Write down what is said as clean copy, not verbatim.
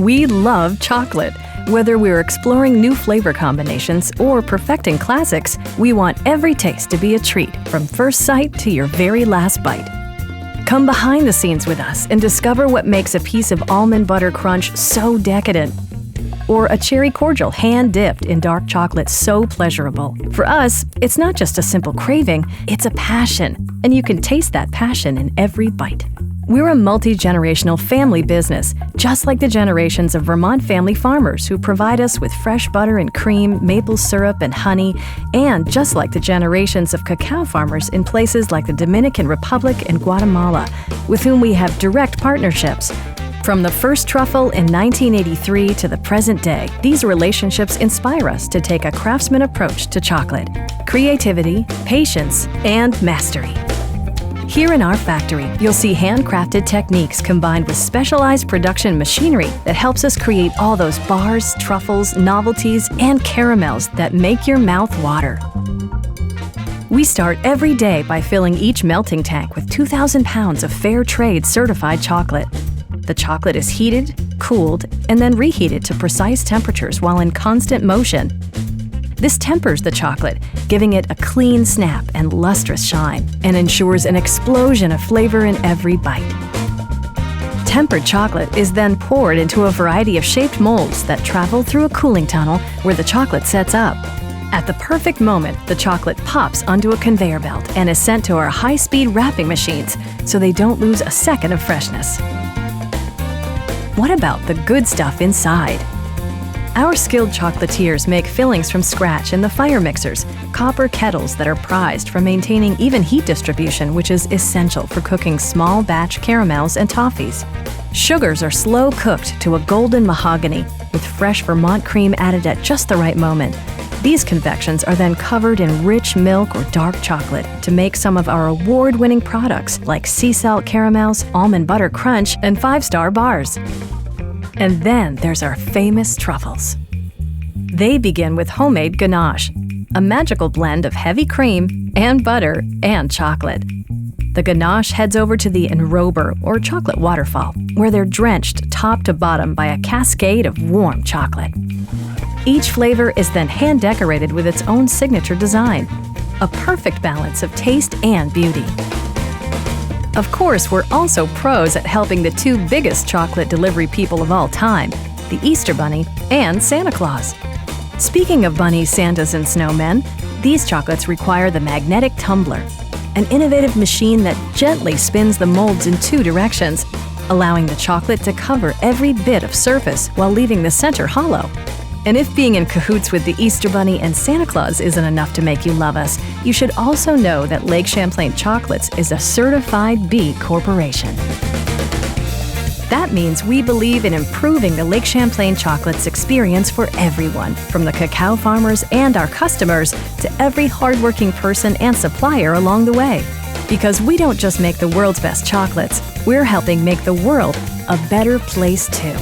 We love chocolate. Whether we're exploring new flavor combinations or perfecting classics, we want every taste to be a treat from first sight to your very last bite. Come behind the scenes with us and discover what makes a piece of almond butter crunch so decadent, or a cherry cordial hand-dipped in dark chocolate so pleasurable. For us, it's not just a simple craving, it's a passion, and you can taste that passion in every bite. We're a multi-generational family business, just like the generations of Vermont family farmers who provide us with fresh butter and cream, maple syrup and honey, and just like the generations of cacao farmers in places like the Dominican Republic and Guatemala, with whom we have direct partnerships. From the first truffle in 1983 to the present day, these relationships inspire us to take a craftsman approach to chocolate: creativity, patience, and mastery. Here in our factory, you'll see handcrafted techniques combined with specialized production machinery that helps us create all those bars, truffles, novelties, and caramels that make your mouth water. We start every day by filling each melting tank with 2,000 pounds of fair trade certified chocolate. The chocolate is heated, cooled, and then reheated to precise temperatures while in constant motion. This tempers the chocolate, giving it a clean snap and lustrous shine, and ensures an explosion of flavor in every bite. Tempered chocolate is then poured into a variety of shaped molds that travel through a cooling tunnel where the chocolate sets up. At the perfect moment, the chocolate pops onto a conveyor belt and is sent to our high-speed wrapping machines so they don't lose a second of freshness. What about the good stuff inside? Our skilled chocolatiers make fillings from scratch in the fire mixers, copper kettles that are prized for maintaining even heat distribution, which is essential for cooking small batch caramels and toffees. Sugars are slow cooked to a golden mahogany, with fresh Vermont cream added at just the right moment. These confections are then covered in rich milk or dark chocolate to make some of our award-winning products like sea salt caramels, almond butter crunch, and 5-star bars. And then there's our famous truffles. They begin with homemade ganache, a magical blend of heavy cream and butter and chocolate. The ganache heads over to the enrober, or chocolate waterfall, where they're drenched top to bottom by a cascade of warm chocolate. Each flavor is then hand-decorated with its own signature design, a perfect balance of taste and beauty. Of course, we're also pros at helping the two biggest chocolate delivery people of all time, the Easter Bunny and Santa Claus. Speaking of bunnies, Santas, and snowmen, these chocolates require the magnetic tumbler, an innovative machine that gently spins the molds in 2 directions, allowing the chocolate to cover every bit of surface while leaving the center hollow. And if being in cahoots with the Easter Bunny and Santa Claus isn't enough to make you love us, you should also know that Lake Champlain Chocolates is a certified B Corporation. That means we believe in improving the Lake Champlain Chocolates experience for everyone, from the cacao farmers and our customers to every hardworking person and supplier along the way. Because we don't just make the world's best chocolates, we're helping make the world a better place too.